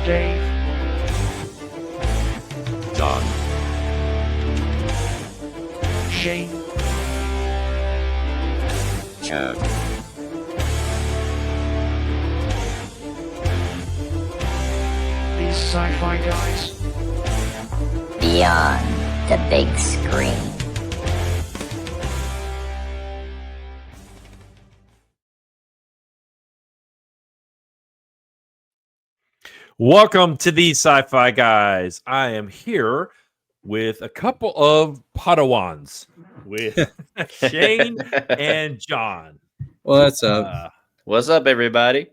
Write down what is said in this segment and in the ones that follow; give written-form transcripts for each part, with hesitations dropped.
Dave. John. Shane. Chad. These sci-fi guys. Beyond the big screen. Welcome to the Sci-Fi Guys. I am here with a couple of Padawans with Shane and John. What's up? What's up, everybody?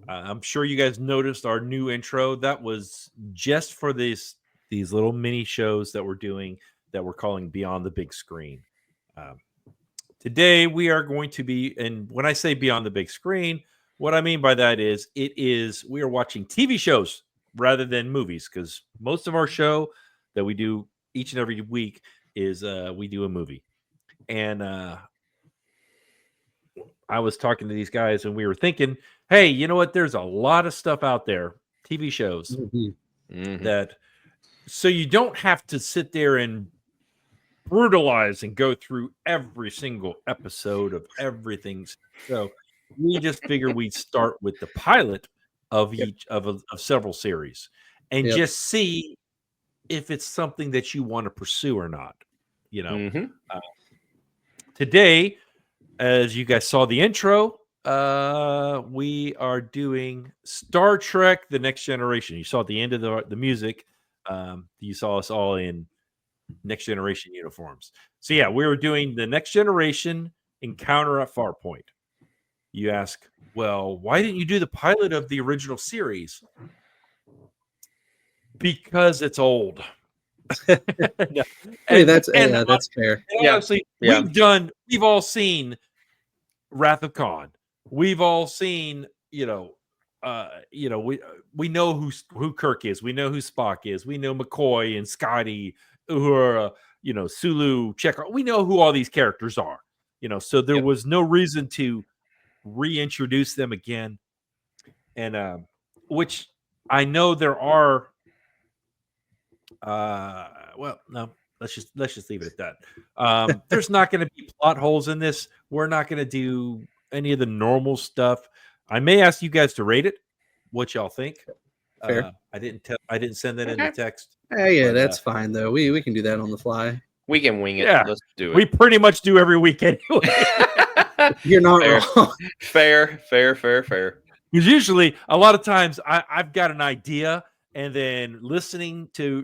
I'm sure you guys noticed our new intro. That was just for these little mini shows that we're doing that we're calling Beyond the Big Screen. Today we are going to be, and when I say Beyond the Big Screen, what I mean by that is we are watching TV shows rather than movies, because most of our show that we do each and every week is we do a movie. And I was talking to these guys and we were thinking, hey, you know what? There's a lot of stuff out there, TV shows that, so you don't have to sit there and brutalize and go through every single episode of everything. So we just figured we'd start with the pilot of each of several series and just see if it's something that you want to pursue or not. You know, today, as you guys saw the intro, we are doing Star Trek: The Next Generation. You saw at the end of the music, you saw us all in Next Generation uniforms. So yeah, we were doing the Next Generation encounter at Farpoint. You ask, well, why didn't you do the pilot of the original series? Because it's old. No. Hey, that's fair. Honestly, we've all seen Wrath of Khan. We've all seen, we know who Kirk is. We know who Spock is. We know McCoy and Scotty, Uhura, Sulu, Chekhov. We know who all these characters are. So there was no reason to reintroduce them again, and which I know there are. Well, no, let's just leave it at that. There's not going to be plot holes in this. We're not going to do any of the normal stuff. I may ask you guys to rate it. What y'all think? Fair. I didn't send that in the text. Yeah, that's fine though. We can do that on the fly. We can wing it. Yeah, let's do it. We pretty much do every week anyway. You're not wrong. Fair. Because usually, a lot of times, I've got an idea, and then listening to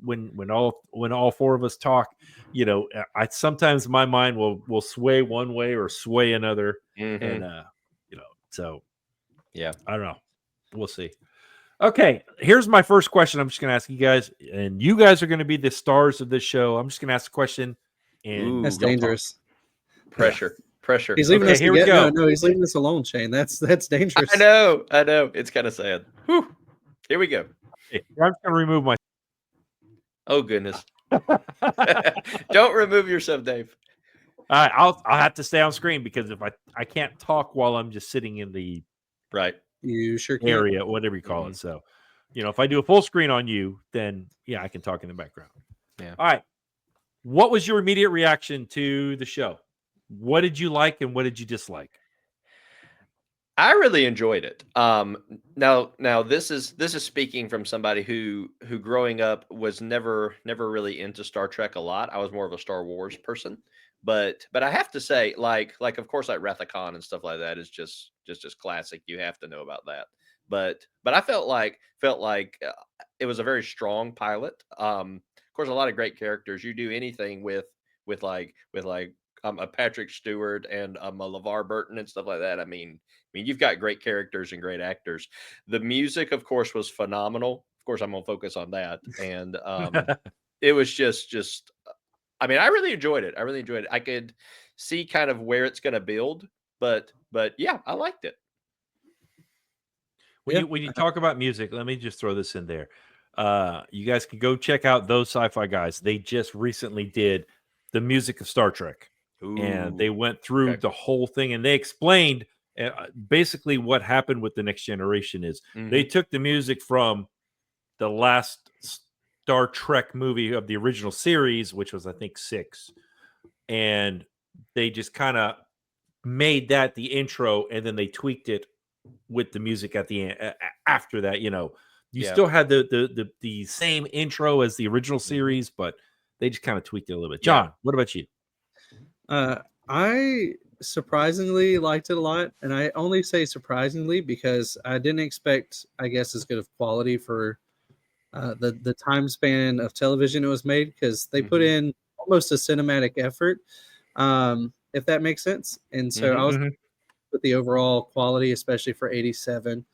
when all four of us talk, I sometimes my mind will sway one way or sway another, and so yeah, I don't know. We'll see. Okay, here's my first question. I'm just going to ask you guys, and you guys are going to be the stars of this show. I'm just going to ask a question, and that's dangerous. Pressure. He's leaving us. Here we go. No, he's leaving us alone, Shane. That's dangerous. I know. It's kind of sad. Whew. Here we go. Okay, I'm just going to remove my. Oh goodness! Don't remove yourself, Dave. All right, I'll have to stay on screen because if I can't talk while I'm just sitting in the right. You sure can. Area, whatever you call it. So, if I do a full screen on you, then I can talk in the background. Yeah. All right. What was your immediate reaction to the show? What did you like and what did you dislike? I really enjoyed it. Now this is speaking from somebody who growing up was never really into Star Trek a lot. I was more of a Star Wars person. But I have to say, like of course, like Wrath of Khan and stuff like that is just classic. You have to know about that. But I felt like it was a very strong pilot. Of course, a lot of great characters. You do anything with a Patrick Stewart and a LeVar Burton and stuff like that. I mean, you've got great characters and great actors. The music, of course, was phenomenal. Of course, I'm gonna focus on that. And it was just. I mean, I really enjoyed it. I could see kind of where it's going to build, but yeah, I liked it. When you talk about music, let me just throw this in there. You guys can go check out Those Sci-Fi Guys. They just recently did the music of Star Trek. and Ooh, they went through okay. the whole thing, and they explained basically what happened with the Next Generation is they Mhm. took the music from the last Star Trek movie of the original series, which was I think 6, and they just kind of made that the intro, and then they tweaked it with the music at the end. After that, you Yeah. still had the same intro as the original Mhm. series, but they just kind of tweaked it a little bit. Yeah. John, what about you? I surprisingly liked it a lot, and I only say surprisingly because I didn't expect, I guess, as good of quality for the time span of television it was made, because they put Mhm. in almost a cinematic effort, if that makes sense. And so I Mhm. was Mhm. with the overall quality, especially for '87.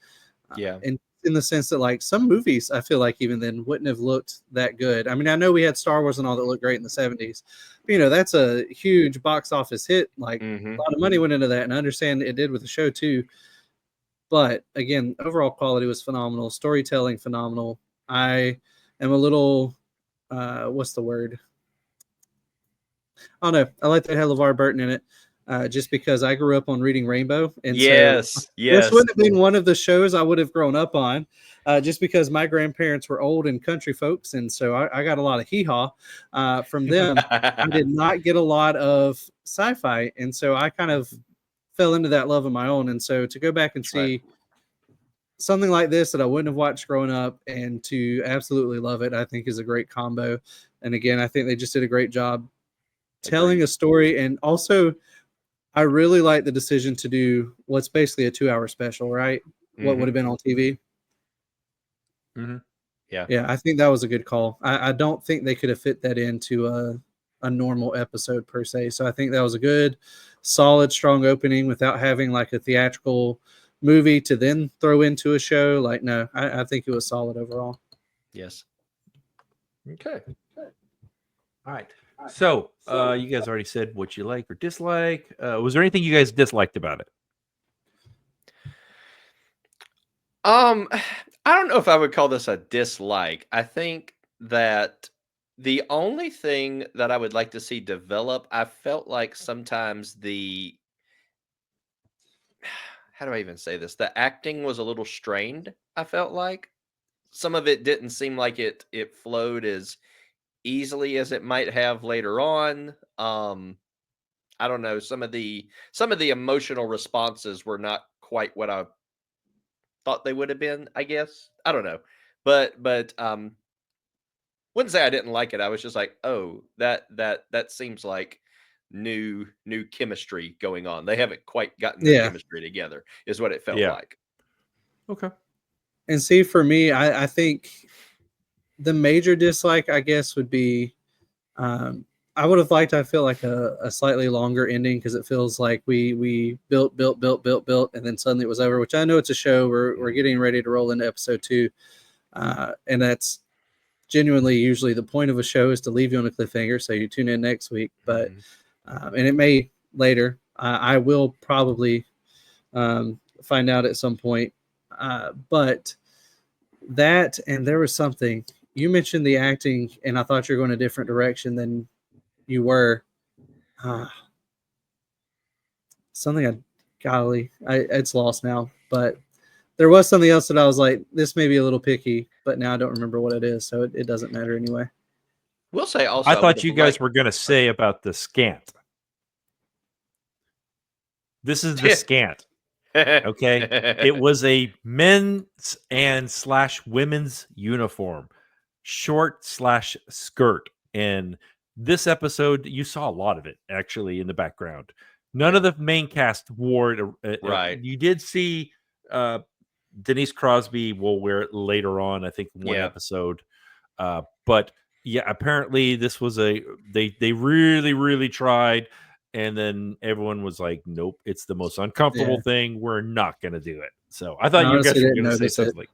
Yeah. And in the sense that, like, some movies I feel like even then wouldn't have looked that good. I mean, I know we had Star Wars and all that looked great in the '70s, but that's a huge box office hit. Like, a Mhm. lot of money went into that, and I understand it did with the show too. But again, overall quality was phenomenal, storytelling phenomenal. I am a little what's the word? I don't know. I like that it had LeVar Burton in it, just because I grew up on Reading Rainbow, and so Yes. this Yes. wouldn't have been one of the shows I would have grown up on, just because my grandparents were old and country folks, and so I got a lot of hee haw from them. I did not get a lot of sci-fi, and so I kind of fell into that love of my own. And so to go back and Right. see something like this that I wouldn't have watched growing up and to absolutely love it, I think is a great combo. And again, I think they just did a great job telling Agreed. a story. And also, I really like the decision to do what's basically a 2-hour special, right? What would Mhm. have been on TV. Mhm. Yeah. Yeah, I think that was a good call. I don't think they could have fit that into a normal episode per se. So I think that was a good, solid, strong opening without having like a theatrical movie to then throw into a show. Like, no, I think it was solid overall. Yes. Okay. All right. So, you guys already said what you like or dislike. Was there anything you guys disliked about it? I don't know if I would call this a dislike. I think that the only thing that I would like to see develop, I felt like sometimes how do I even say this? The acting was a little strained, I felt like. Some of it didn't seem like it flowed as easily as it might have later on. I don't know, some of the emotional responses were not quite what I thought they would have been, I guess. I don't know. But wouldn't say I didn't like it. I was just like, "Oh, that seems like new chemistry going on. They haven't quite gotten their Yeah. chemistry together," is what it felt Yeah. like. Okay. And see, for me, I think the major dislike, I guess, would be um, I would have liked, I feel like a slightly longer ending, because it feels like we built, and then suddenly it was over. Which I know it's a show. We're getting ready to roll into episode 2, and that's genuinely usually the point of a show, is to leave you on a cliffhanger, so you tune in next week. But Mhm. and it may later. I will probably find out at some point. But that, and there was something you mentioned, the acting, and I thought you were going a different direction than you were. Uh, something golly, it's lost now. But there was something else that I was like, this may be a little picky, but now I don't remember what it is, so it doesn't matter anyway. Will say I also I would thought have you guys liked. were going to say about the scant. This is the scant. Okay. It was a men's and / women's uniform, short / skirt. And this episode, you saw a lot of it actually in the background. None of Yeah. the main cast wore it. Right. You did see Denise Crosby will wear it later on, I think, one Yeah. episode. But yeah, apparently this was they really tried, and then everyone was like, "Nope, it's the most uncomfortable Yeah, thing. We're not going to do it." So I I thought you honestly guys were didn't going to say notice it. something like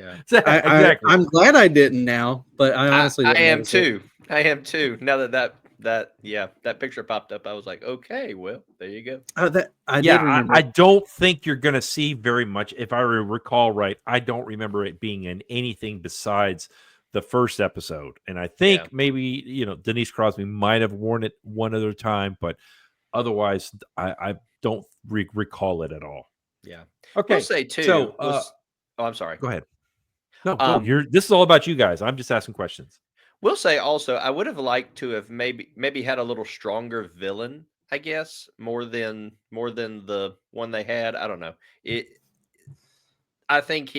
Yeah. that. Exactly. I'm glad I didn't now, but I I honestly I didn't am notice it. too. I am too. Now that picture popped up, I was like, "Okay, well, there you go." That I Yeah, did remember I it. don't think you're going to see very much. If I recall right, I don't remember it being in anything besides the first episode. And I Yeah. think maybe, Denise Crosby might have worn it one other time, but Otherwise, I don't recall it at all. Yeah. Okay. We'll say too. So, oh, I'm sorry. go ahead. No, go. This is all about you guys. I'm just asking questions. We'll say also, I would have liked to have maybe had a little stronger villain, I guess, more than the one they had. I don't know. I think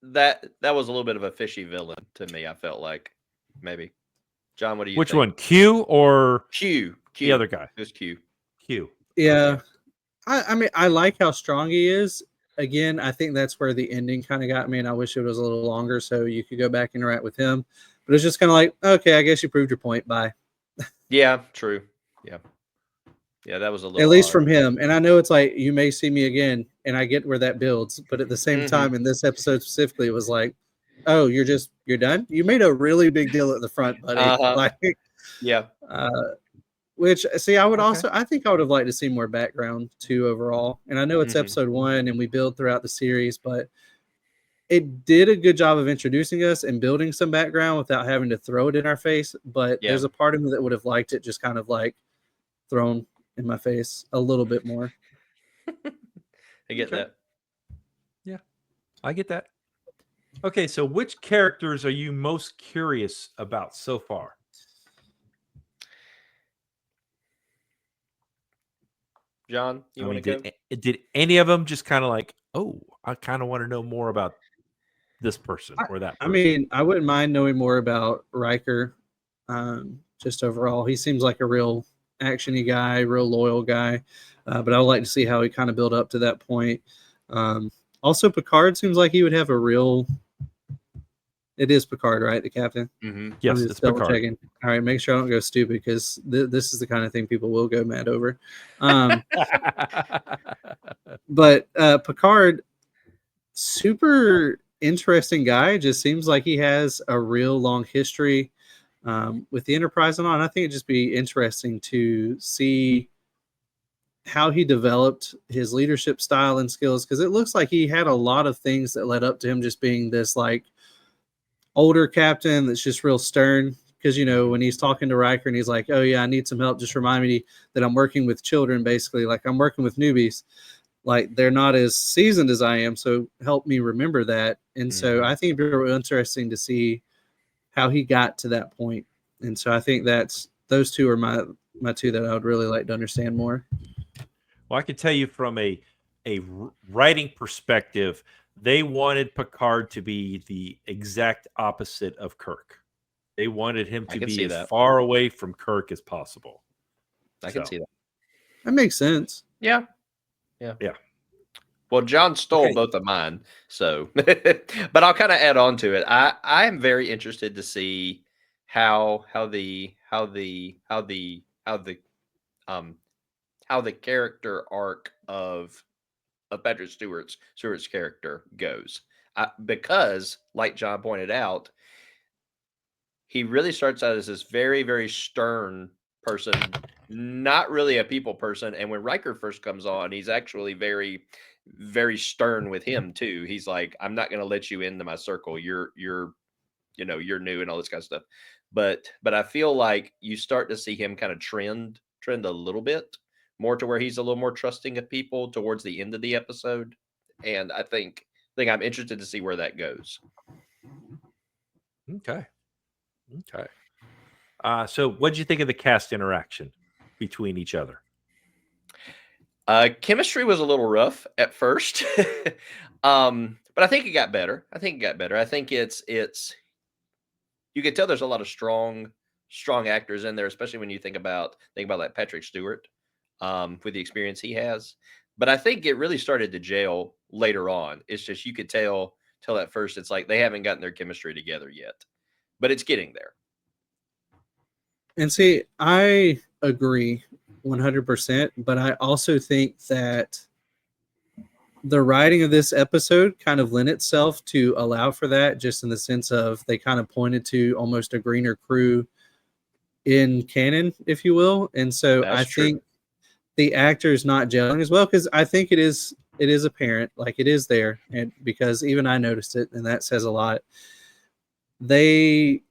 that was a little bit of a fishy villain to me. I felt like maybe. John, what do you Which think? one? Q or Q. the other guy? It was Q. Q. Yeah. I mean, I like how strong he is. Again, I think that's where the ending kind of got me, and I wish it was a little longer so you could go back and interact with him. But it's just kind of like, okay, I guess you proved your point. Bye. Yeah, true. Yeah. Yeah, that was a little At least odd. from him. And I know it's like, you may see me again, and I get where that builds. But at the same Mhm. time, in this episode specifically, it was like, oh, you're done? You made a really big deal at the front, buddy. Like, Yeah. which, see, I would Okay. I think I would have liked to see more background too overall. And I know it's Mhm. episode 1 and we build throughout the series, but it did a good job of introducing us and building some background without having to throw it in our face. But Yeah. there's a part of me that would have liked it just kind of like thrown in my face a little bit more. I get Okay. that. Yeah, I get that. Okay, so which characters are you most curious about so far? John, you want to go? Did any of them just kind of like, oh, I kind of want to know more about this person or that I person? mean, I wouldn't mind knowing more about Riker. Just overall, he seems like a real actiony guy, real loyal guy. But I would like to see how he kind of build up to that point. Also, Picard seems like he would have a real. It is Picard, right? The captain. Mm-hmm. Yes, I'm it's just double Picard. checking. All right, make sure I don't go stupid because this is the kind of thing people will go mad over. But Picard, super interesting guy. Just seems like he has a real long history with the Enterprise and on. I think it'd just be interesting to see how he developed his leadership style and skills, because it looks like he had a lot of things that led up to him just being this like older captain that's just real stern. Because, you know, when he's talking to Riker and he's like, oh yeah, I need some help, just remind me that I'm working with children, basically, like I'm working with newbies, like they're not as seasoned as I am, so help me remember that. And so I think it'd be real interesting to see how he got to that point. And so I think those two are my two that I would really like to understand more. Well, I can tell you from a writing perspective, they wanted Picard to be the exact opposite of Kirk. They wanted him to be as far away from Kirk as possible. I can see that. That makes sense. Yeah. Well, John stole both of mine, so but I'll kind of add on to it. I am very interested to see how the character arc of Patrick Stewart's character goes, because, like John pointed out, he really starts out as this very, very stern person, not really a people person. And when Riker first comes on, he's actually very, very stern with him too. He's like, I'm not going to let you into my circle. You're new and all this kind of stuff. But I feel like you start to see him kind of trend a little bit more to where he's a little more trusting of people towards the end of the episode. And I think I'm interested to see where that goes. Okay. So what did you think of the cast interaction between each other? Chemistry was a little rough at first, but I think it got better. I think it's you can tell there's a lot of strong actors in there, especially when you think about like Patrick Stewart, with the experience he has. But I think it really started to gel later on. It's just you could tell at first it's like they haven't gotten their chemistry together yet, but it's getting there. And see, I agree 100%, but I also think that the writing of this episode kind of lent itself to allow for that, just in the sense of they kind of pointed to almost a greener crew in canon, if you will. And so That's true. think the actors not gelling as well, because I think it is apparent, like it is there, and because even I noticed it, and that says a lot. They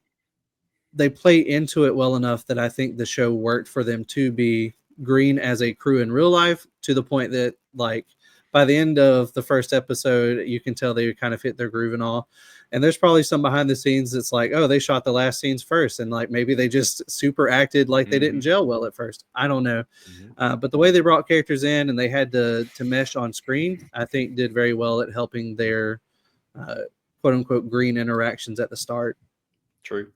play into it well enough that I think the show worked for them to be green as a crew in real life, to the point that like by the end of the first episode, you can tell they kind of hit their groove and all. And there's probably some behind the scenes that's like, oh, they shot the last scenes first, and like maybe they just super acted like they didn't gel well at first. I don't know, but the way they brought characters in and they had to mesh on screen, I think did very well at helping their quote unquote green interactions at the start. True.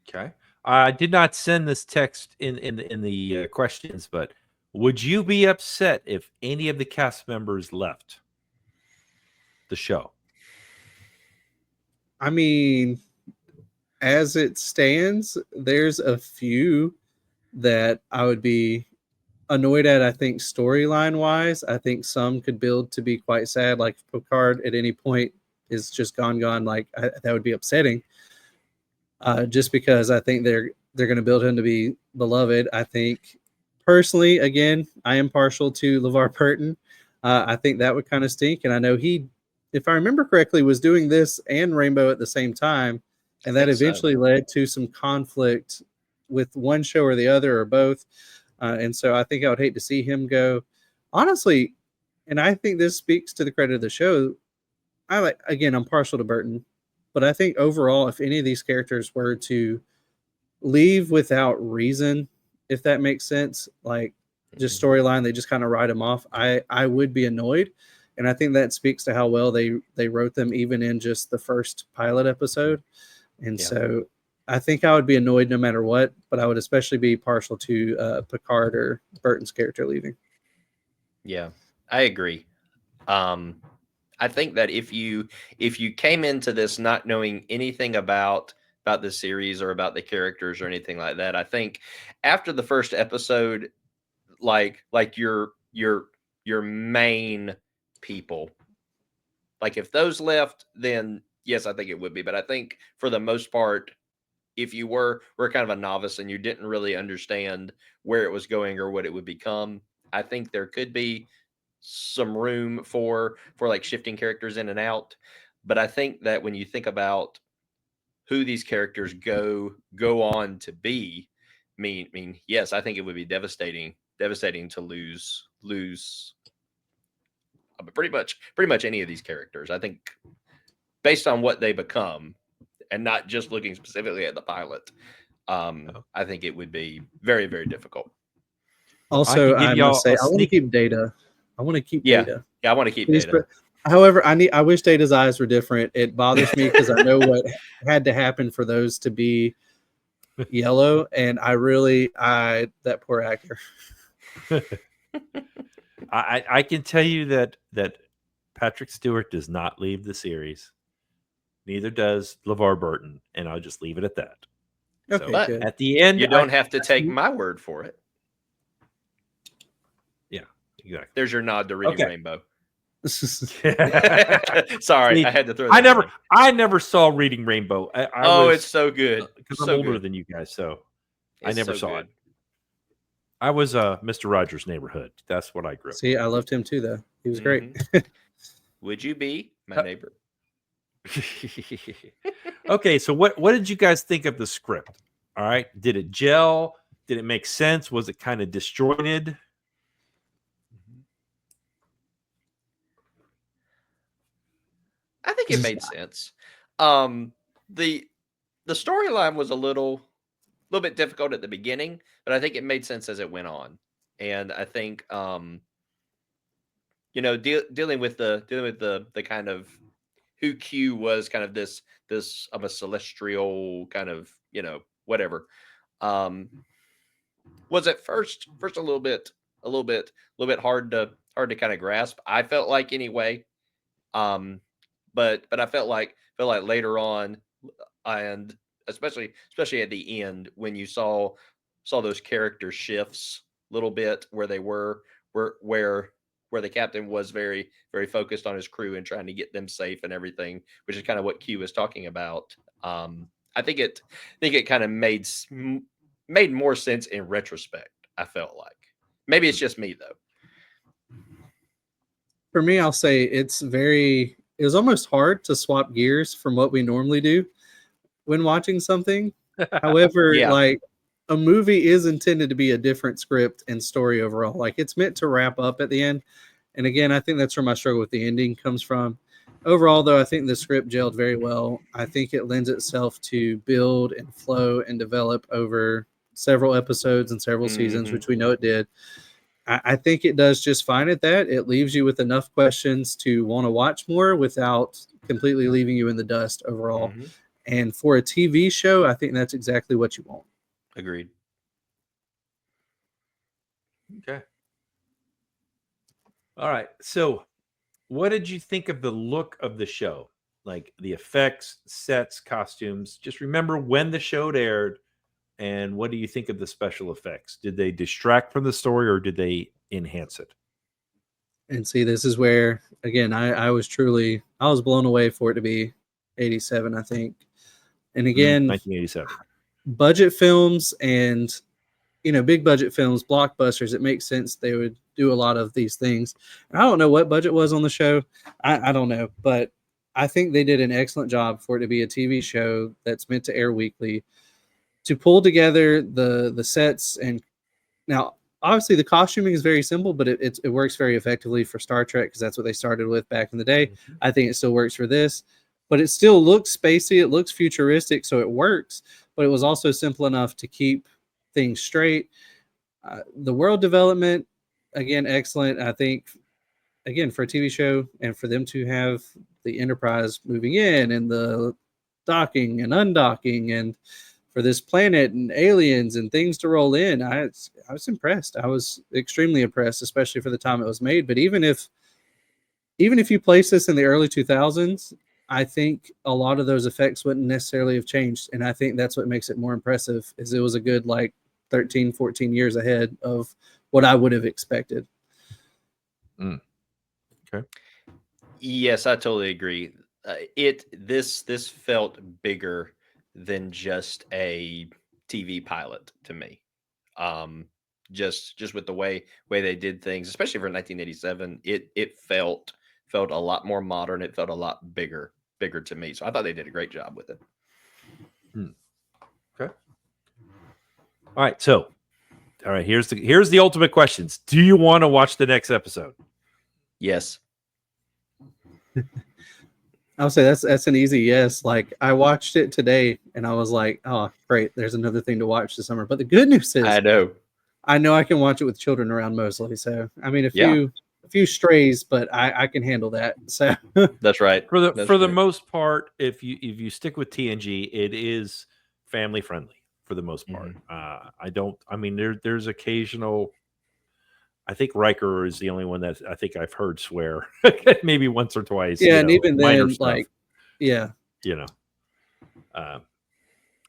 Okay. I did not send this text in the questions, but would you be upset if any of the cast members left the show? I mean, as it stands, there's a few that I would be annoyed at. I think storyline wise, I think some could build to be quite sad. Like Picard at any point is just gone. Like that would be upsetting. Just because I think they're going to build him to be beloved. I think personally, again, I am partial to LeVar Burton. I think that would kind of stink. And I know he, if I remember correctly, was doing this and Rainbow at the same time. And that eventually led to some conflict with one show or the other or both. And so I think I would hate to see him go. Honestly, and I think this speaks to the credit of the show, I'm partial to Burton. But I think overall, if any of these characters were to leave without reason, if that makes sense, like just storyline, they just kind of write them off, I would be annoyed. And I think that speaks to how well they wrote them, even in just the first pilot episode. And so I think I would be annoyed no matter what, but I would especially be partial to Picard or Burton's character leaving. Yeah, I agree. I think that if you came into this not knowing anything about the series or about the characters or anything like that, I think after the first episode, like your main people, like if those left, then yes, I think it would be. But I think for the most part, if you were kind of a novice and you didn't really understand where it was going or what it would become, I think there could be some room for like shifting characters in and out. But I think that when you think about who these characters go on to be, I mean, yes, I think it would be devastating to lose pretty much any of these characters. I think based on what they become, and not just looking specifically at the pilot, I think it would be very, very difficult. Also, I must say, I want to keep Data. I want to keep Data. Yeah, I want to keep Data. However, I wish Data's eyes were different. It bothers me because I know what had to happen for those to be yellow, and that poor actor. I can tell you that Patrick Stewart does not leave the series. Neither does LeVar Burton, and I'll just leave it at that. Okay, but good. At the end, you don't have to take my word for it. Yeah, exactly. There's your nod to Reading Rainbow. Sorry, See, I had to throw that I never saw Reading Rainbow. It's so good. Because so I'm older good. than you guys, so It's I never so saw good. it. I was Mr. Rogers' Neighborhood. That's what I grew up. See, I loved him too, though. He was great. Would you be my neighbor? Okay, so what did you guys think of the script? All right, did it gel? Did it make sense? Was it kind of disjointed? I think it made sense. The storyline was a little bit difficult at the beginning, but I think it made sense as it went on. And I think dealing with the kind of who Q was, kind of this of a celestial kind of, whatever, was at first a little bit hard to kind of grasp. I felt like anyway. But I felt like later on, and especially at the end, when you saw those character shifts a little bit, where they where the captain was very, very focused on his crew and trying to get them safe and everything, which is kind of what Q was talking about. I think it kind of made more sense in retrospect. I felt like maybe it's just me though. For me, I'll say it was almost hard to swap gears from what we normally do when watching something. However, like a movie is intended to be a different script and story overall. Like it's meant to wrap up at the end. And again, I think that's where my struggle with the ending comes from. Overall, though, I think the script gelled very well. I think it lends itself to build and flow and develop over several episodes and several seasons, which we know it did. I think it does just fine at that. It leaves you with enough questions to want to watch more without completely leaving you in the dust overall. And for a TV show, I think that's exactly what you want. Agreed. Okay. All right. So, what did you think of the look of the show? Like the effects, sets, costumes? Just remember when the show aired, and what do you think of the special effects? Did they distract from the story or did they enhance it? And see, this is where, again, I was blown away for it to be 87, I think. And again, 1987. Budget films and, big budget films, blockbusters, it makes sense they would do a lot of these things. And I don't know what budget was on the show. I don't know, but I think they did an excellent job for it to be a TV show that's meant to air weekly, to pull together the sets. And now, obviously, the costuming is very simple, but it works very effectively for Star Trek because that's what they started with back in the day. I think it still works for this, but it still looks spacey. It looks futuristic, so it works, but it was also simple enough to keep things straight. The world development, again, excellent. I think, again, for a TV show and for them to have the Enterprise moving in and the docking and undocking and for this planet and aliens and things to roll in, I was impressed. I was extremely impressed, especially for the time it was made. But even if you place this in the early 2000s, I think a lot of those effects wouldn't necessarily have changed. And I think that's what makes it more impressive, is it was a good 13, 14 years ahead of what I would have expected. Okay. Yes, I totally agree. This felt bigger than just a TV pilot to me. Just with the way they did things, especially for 1987, it felt a lot more modern. It felt a lot bigger to me. So I thought they did a great job with it. Okay. All right. So, here's the ultimate questions. Do you want to watch the next episode? Yes. I'll say that's an easy yes. Like, I watched it today and I was like, oh, great, there's another thing to watch this summer. But the good news is I know I can watch it with children around mostly. So, I mean, a few strays, but I can handle that. So that's right. For the most part, if you stick with TNG, it is family friendly for the most part. There's occasional. I think Riker is the only one that I think I've heard swear maybe once or twice. Yeah, and even then, stuff, yeah.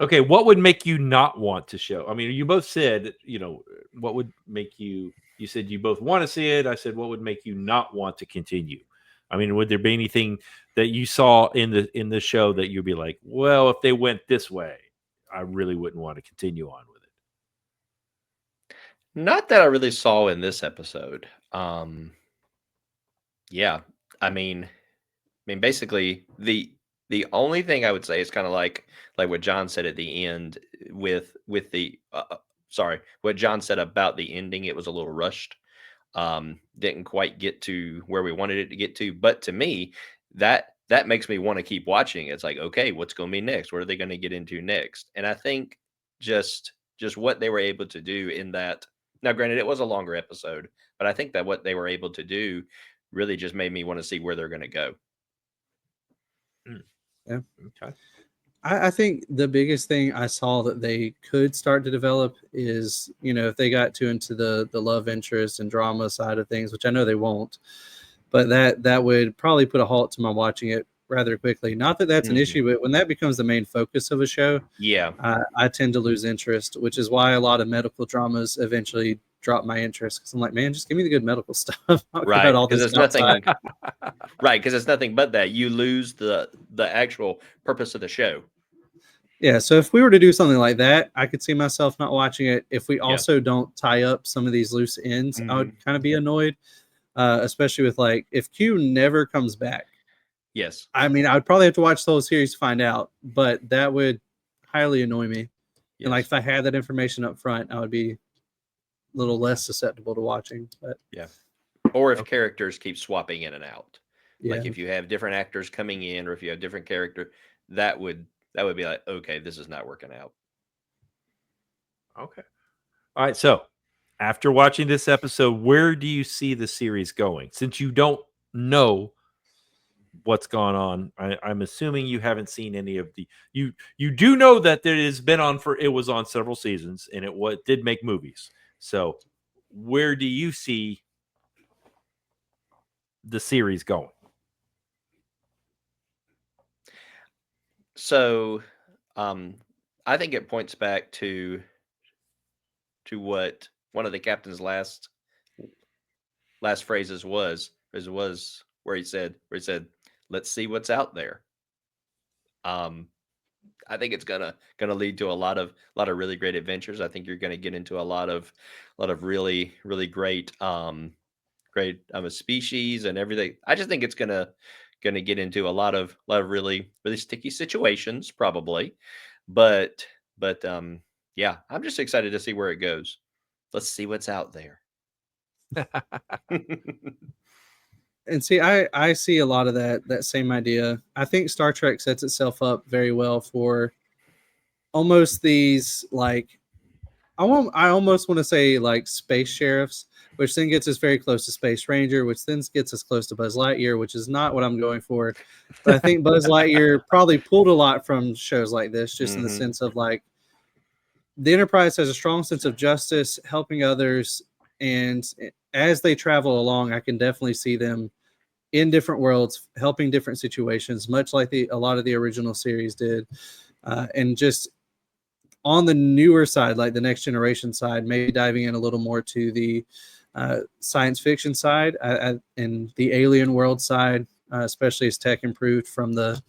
Okay, what would make you not want to show? I mean, you both said, what would make you? You said you both want to see it. I said, what would make you not want to continue? I mean, would there be anything that you saw in the show that you'd be like, well, if they went this way, I really wouldn't want to continue on with it? Not that I really saw in this episode. Yeah, I mean, basically the only thing I would say is kind of like what John said at the end with the what John said about the ending. It was a little rushed. Didn't quite get to where we wanted it to get to. But to me, that makes me want to keep watching. It's like, okay, what's going to be next? What are they going to get into next? And I think just what they were able to do in that. Now, granted, it was a longer episode, but I think that what they were able to do really just made me want to see where they're going to go. Yeah. Okay. I think the biggest thing I saw that they could start to develop is, if they got into the love interest and drama side of things, which I know they won't, but that would probably put a halt to my watching it rather quickly. Not that that's an issue, but when that becomes the main focus of a show, I tend to lose interest, which is why a lot of medical dramas eventually drop my interest, because I'm like, man, just give me the good medical stuff. Right, because it's nothing. Right, because it's nothing but that you lose the actual purpose of the show. Yeah, so if we were to do something like that, I could see myself not watching it. If we also don't tie up some of these loose ends, I would kind of be annoyed, especially with if Q never comes back. Yes. I mean, I would probably have to watch the whole series to find out, but that would highly annoy me. And like Yes. if I had that information up front, I would be a little less susceptible to watching. But Yeah. Or if characters keep swapping in and out. yeah, Like if you have different actors coming in, or if you have different character, that would be like, okay, this is not working out. Okay. All right. So after watching this episode, where do you see the series going? Since you don't know what's gone on, I'm assuming you haven't seen any of the. You do know that it has been on for. It was on several seasons, and it did make movies. So where do you see the series going? So, I think it points back to what one of the captain's last phrases was where he said, let's see what's out there. I think it's gonna lead to a lot of really great adventures. I think you're gonna get into a lot of really great species and everything. I just think it's gonna get into a lot of really sticky situations probably, but yeah, I'm just excited to see where it goes. Let's see what's out there. and see, I see a lot of that same idea. I think Star Trek sets itself up very well for almost these like I almost want to say like space sheriffs, which then gets us very close to Space Ranger, which then gets us close to Buzz Lightyear, which is not what I'm going for. But I think Buzz Lightyear probably pulled a lot from shows like this, just in the sense of like the Enterprise has a strong sense of justice, helping others, and as they travel along, I can definitely see them in different worlds, helping different situations, much like a lot of the original series did, and just on the newer side, like the Next Generation side, maybe diving in a little more to the science fiction side and the alien world side, especially as tech improved from the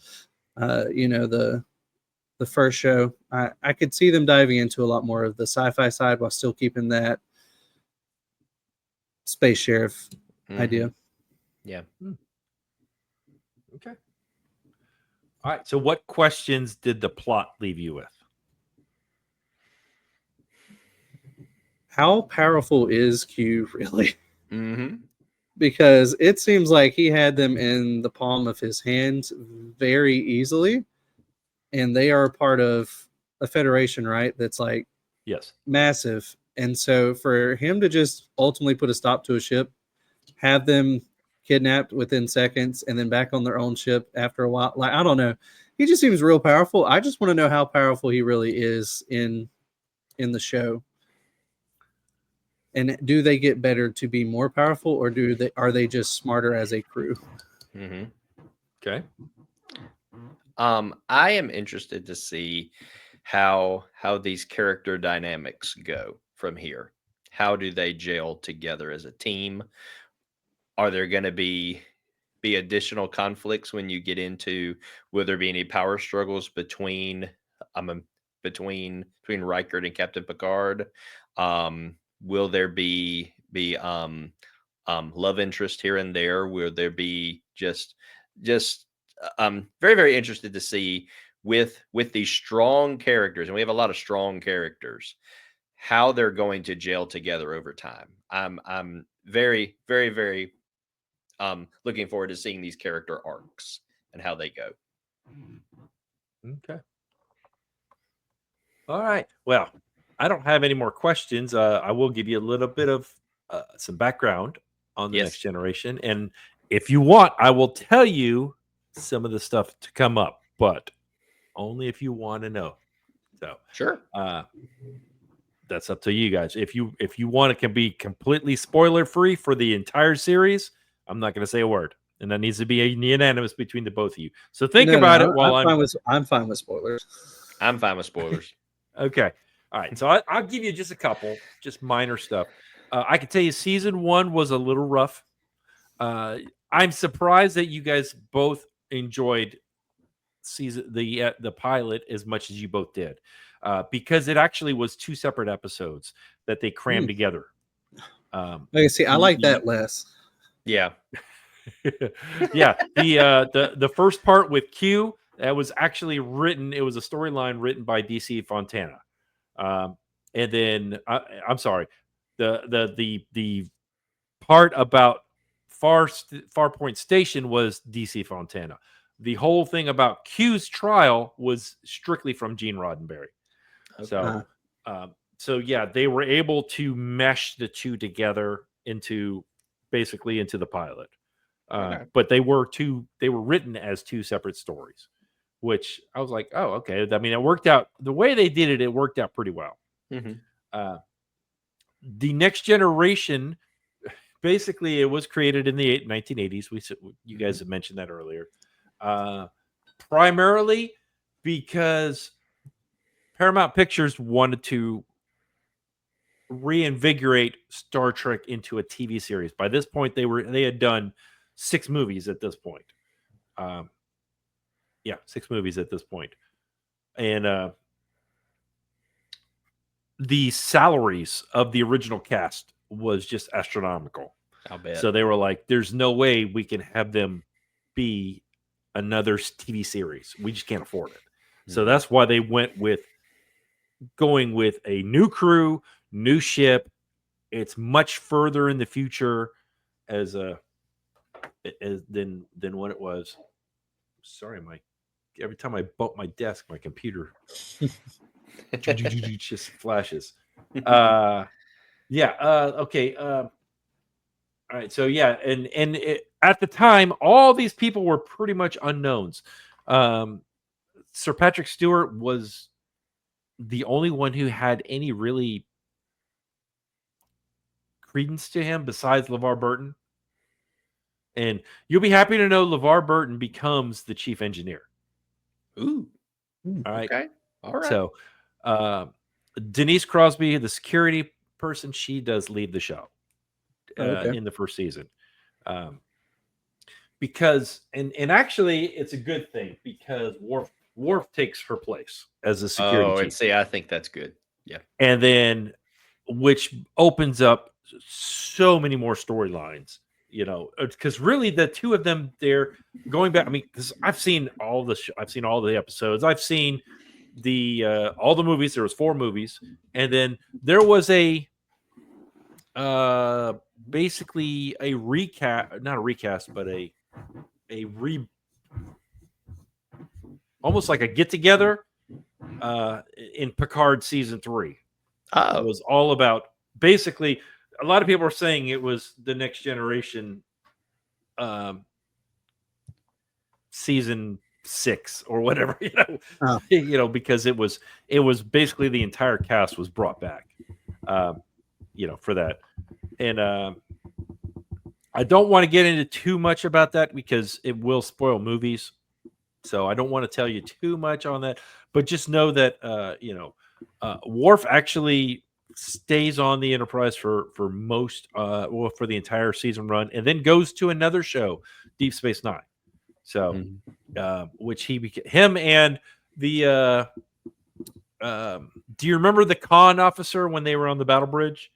first show. I could see them diving into a lot more of the sci-fi side while still keeping that space sheriff idea. Yeah. Okay. All right. So what questions did the plot leave you with? How powerful is Q really? Mm-hmm. Because it seems like he had them in the palm of his hand very easily, and they are part of a federation, right? That's like Yes. massive. And so for him to just ultimately put a stop to a ship, have them kidnapped within seconds, and then back on their own ship after a while, like I don't know, he just seems real powerful. I just want to know how powerful he really is in the show. And do they get better to be more powerful, or are they just smarter as a crew? Mm-hmm. Okay. I am interested to see how these character dynamics go from here. How do they gel together as a team? Are there going to be additional conflicts when you get into? Will there be any power struggles between Riker and Captain Picard? Will there be love interest here and there? Will there be just very, very interested to see with these strong characters, and we have a lot of strong characters, how they're going to gel together over time. I'm very, very, very looking forward to seeing these character arcs and how they go. Okay. All right. Well, I don't have any more questions. I will give you a little bit of some background on the Next Generation. And if you want, I will tell you some of the stuff to come up, but only if you want to know. So sure. That's up to you guys. If you want, it can be completely spoiler free for the entire series. I'm not going to say a word, and that needs to be unanimous between the both of you. So think about it while I'm fine with spoilers. I'm fine with spoilers. Okay. All right. So I'll give you just a couple, just minor stuff. I can tell you season 1 was a little rough. I'm surprised that you guys both enjoyed the pilot as much as you both did, because it actually was 2 separate episodes that they crammed together. I like that less. Yeah. Yeah. The first part with Q, that was actually written. It was a storyline written by DC Fontana. And then I'm sorry, the part about Farpoint Station was DC Fontana. The whole thing about Q's trial was strictly from Gene Roddenberry. Okay. So yeah, they were able to mesh the two together into the pilot. Okay. But they were written as two separate stories, which I was like, oh, okay. I mean, it worked out the way they did it. It worked out pretty well. Mm-hmm. The Next Generation, basically, it was created in the 1980s. You guys have mentioned that earlier. Primarily because Paramount Pictures wanted to reinvigorate Star Trek into a TV series. By this point, they had done 6 movies at this point. 6 movies at this point. And the salaries of the original cast was just astronomical. I'll bet. So they were like, there's no way we can have them be another TV series. We just can't afford it. So that's why they went with going with a new crew, new ship. It's much further in the future than what it was. Sorry, every time I bump my desk, my computer just flashes. Okay. All right. So yeah, and at the time, all these people were pretty much unknowns. Sir Patrick Stewart was the only one who had any really credence to him besides LeVar Burton. And you'll be happy to know LeVar Burton becomes the chief engineer. Ooh. All right. Okay. All right. So Denise Crosby, the security person, she does lead the show in the first season. Because and actually it's a good thing because Worf takes her place as a security chief. And see, I think that's good. Yeah. And then which opens up so many more storylines, because really the two of them, they're going back. I mean, because I've seen all the episodes. I've seen all the movies. There was 4 movies, and then there was basically a recast, not a recast, but almost like a get together in Picard season 3. It was all about basically. A lot of people are saying it was the Next Generation season 6 or whatever, because it was basically the entire cast was brought back, for that. And I don't want to get into too much about that because it will spoil movies. So I don't want to tell you too much on that, but just know that, Worf actually stays on the Enterprise for most for the entire season run, and then goes to another show, Deep Space Nine. So which him and the do you remember the Khan officer when they were on the battle bridge?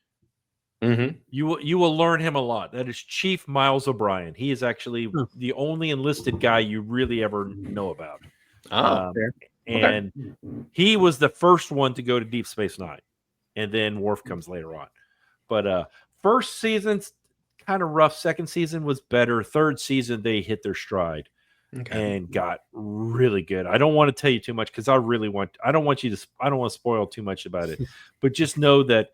You will learn him a lot. That is Chief Miles O'Brien. He is actually the only enlisted guy you really ever know about. And he was the first one to go to Deep Space Nine. And then Worf comes later on. But first season's kind of rough. Second season was better. Third season, they hit their stride and got really good. I don't want to tell you too much because I don't want to spoil too much about it. But just know that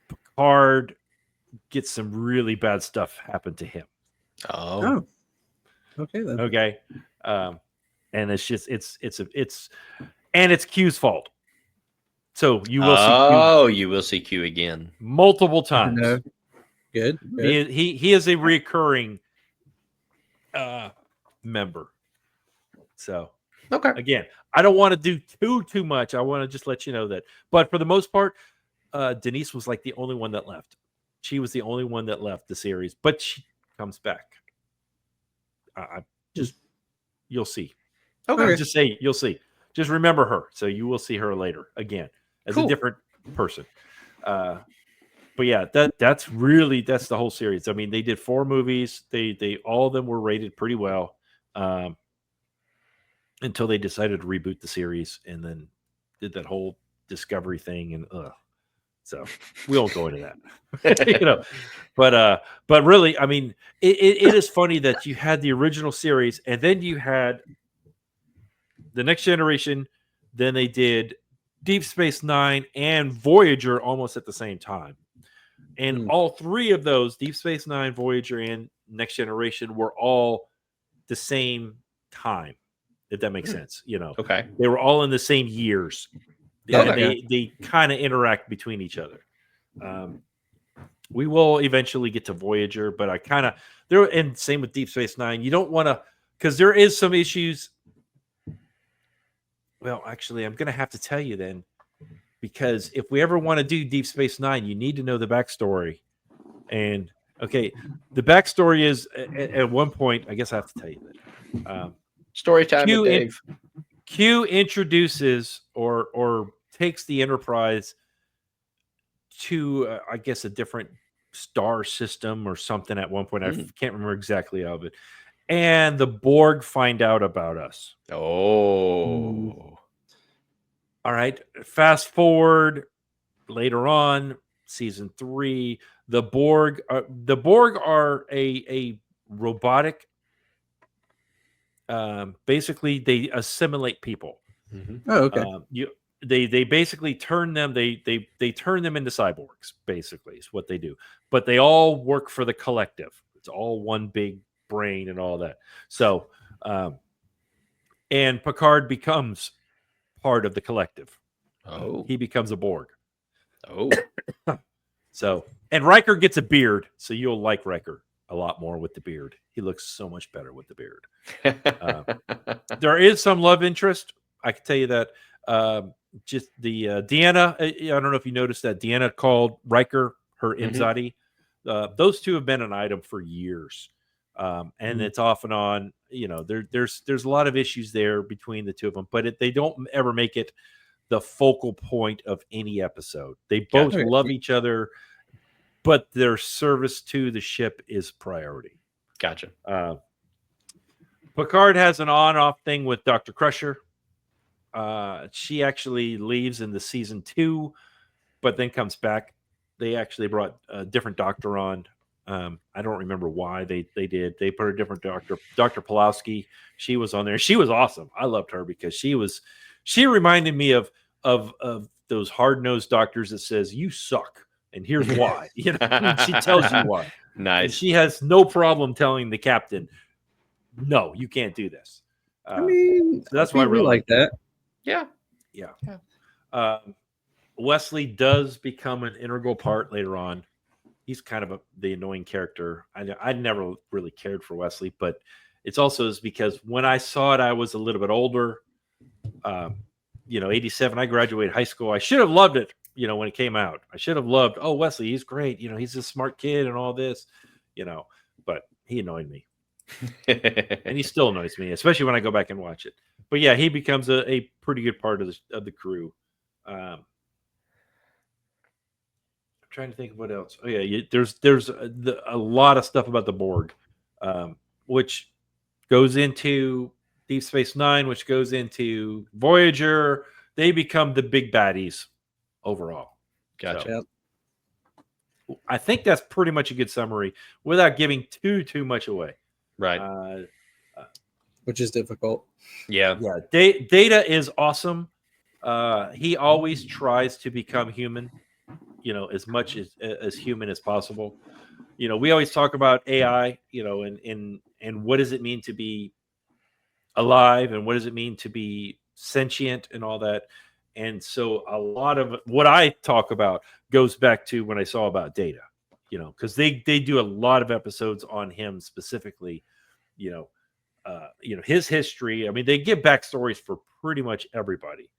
Picard gets some really bad stuff happen to him. Oh. Okay then. Okay. And it's just and it's Q's fault. So you will see Q. Oh, you will see Q again. Multiple times. No. Good. He is a recurring member. So again, I don't want to do too much. I want to just let you know that. But for the most part, Denise was like the only one that left. She was the only one that left the series, but she comes back. You'll see. Okay. Just say you'll see. Just remember her, so you will see her later again as a different person. But yeah, that's the whole series. I mean, they did 4 movies. They all of them were rated pretty well. until they decided to reboot the series and then did that whole Discovery thing. And so we won't go into that, but really, I mean, it is funny that you had the original series and then you had the Next Generation. Then they did Deep Space Nine and Voyager almost at the same time. And all three of those, Deep Space Nine, Voyager, and Next Generation, were all the same time, if that makes sense. Okay. They were all in the same years. And they kind of interact between each other. We will eventually get to Voyager, but I kind of there, and same with Deep Space Nine. You don't want to, because there is some issues. Well, actually, I'm going to have to tell you then, because if we ever want to do Deep Space Nine, you need to know the backstory. And okay, the backstory is at one point, I guess I have to tell you that. Story time with Dave. Q introduces or takes the Enterprise to, I guess, a different star system or something at one point. I can't remember exactly of it. And the Borg find out about us. Oh. All right. Fast forward later on, season 3. The Borg are a robotic. Basically, they assimilate people. Oh, okay. They basically turn them. They turn them into cyborgs. Basically, is what they do. But they all work for the collective. It's all one big brain and all that. So, and Picard becomes part of the collective. Oh, he becomes a Borg. Oh, so, and Riker gets a beard, so you'll like Riker a lot more with the beard. He looks so much better with the beard. There is some love interest. I can tell you that. Just the Deanna. I don't know if you noticed that Deanna called Riker her Imzadi. Those two have been an item for years. And it's off and on. There's a lot of issues there between the two of them, but they don't ever make it the focal point of any episode. They both love each other, but their service to the ship is priority. Gotcha. Picard has an on-off thing with Dr. Crusher. She actually leaves in the season 2, but then comes back. They actually brought a different doctor on. I don't remember why they did. They put a different doctor, Dr. Pulowski. She was on there. She was awesome. I loved her because she reminded me of those hard-nosed doctors that says you suck and here's why. She tells you why. Nice. And she has no problem telling the captain, no, you can't do this. I mean, so that's why I really like that. Yeah. Wesley does become an integral part later on. He's kind of the annoying character. I never really cared for Wesley, but it's also because when I saw it, I was a little bit older. 87, I graduated high school. I should have loved it, when it came out. I should have loved, Wesley, he's great. He's a smart kid and all this, but he annoyed me. And he still annoys me, especially when I go back and watch it. But yeah, he becomes a pretty good part of the crew. I'm trying to think of what else. Oh yeah, there's a lot of stuff about the Borg, which goes into Deep Space Nine, which goes into Voyager. They become the big baddies overall. Gotcha. So, I think that's pretty much a good summary without giving too much away. Right. Which is difficult. Yeah. Data is awesome. He always tries to become human, as much as human as possible. We always talk about AI, and what does it mean to be alive and what does it mean to be sentient and all that. And so a lot of what I talk about goes back to when I saw about Data, because they do a lot of episodes on him specifically, his history. I mean, they give backstories for pretty much everybody.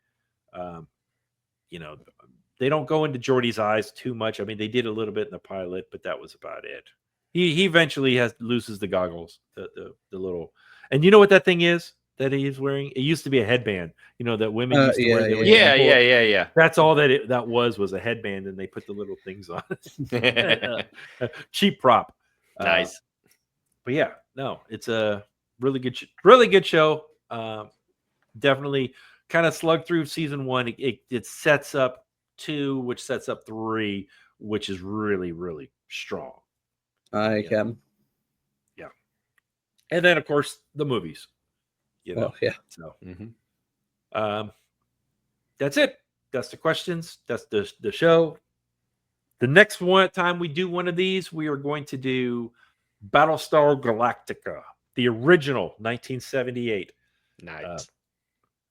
They don't go into Geordi's eyes too much. I mean, they did a little bit in the pilot, but that was about it. He eventually loses the goggles, the little, and you know what that thing is that he's wearing? It used to be a headband, that women used to wear. Yeah. That's all that was a headband, and they put the little things on. Cheap prop. Nice. But yeah, no, it's a really good show. definitely kind of slugged through season 1. It sets up 2, which sets up 3, which is really, really strong. Yeah. And then, of course, the movies. Oh, yeah. So, that's it. That's the questions. That's the show. The next time we do one of these, we are going to do Battlestar Galactica, the original 1978. Nice.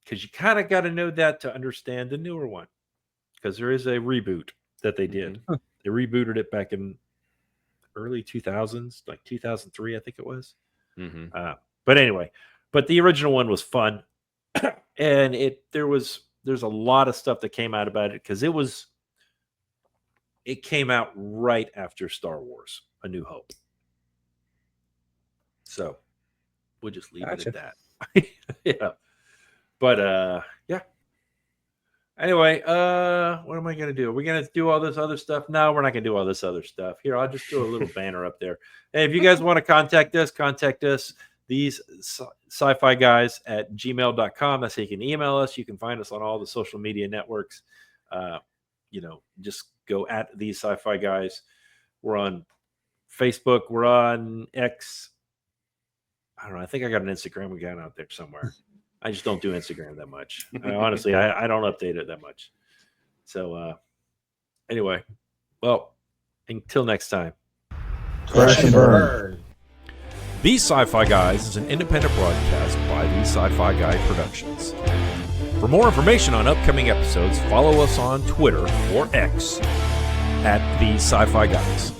Because you kind of got to know that to understand the newer one. Because there is a reboot that they did. They rebooted it back in early 2000s, like 2003, I think it was. But anyway, the original one was fun. And there's a lot of stuff that came out about it because it came out right after Star Wars, A New Hope. So we'll just leave it at that. Yeah. But yeah. Anyway, what am I going to do? Are we going to do all this other stuff? No, we're not going to do all this other stuff. Here, I'll just do a little banner up there. Hey, if you guys want to contact us. These Sci-Fi Guys at gmail.com. That's how you can email us. You can find us on all the social media networks. Just go at These Sci-Fi Guys. We're on Facebook. We're on X. I don't know. I think I got an Instagram account out there somewhere. I just don't do Instagram that much. Honestly, I don't update it that much. So anyway, well, until next time. Crash and burn. The Sci-Fi Guys is an independent broadcast by the Sci-Fi Guy Productions. For more information on upcoming episodes, follow us on Twitter or X at the Sci-Fi Guys.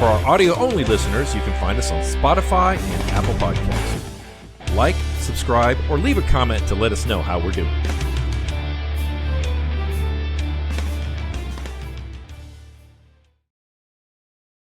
For our audio-only listeners, you can find us on Spotify and Apple Podcasts. Like, subscribe, or leave a comment to let us know how we're doing.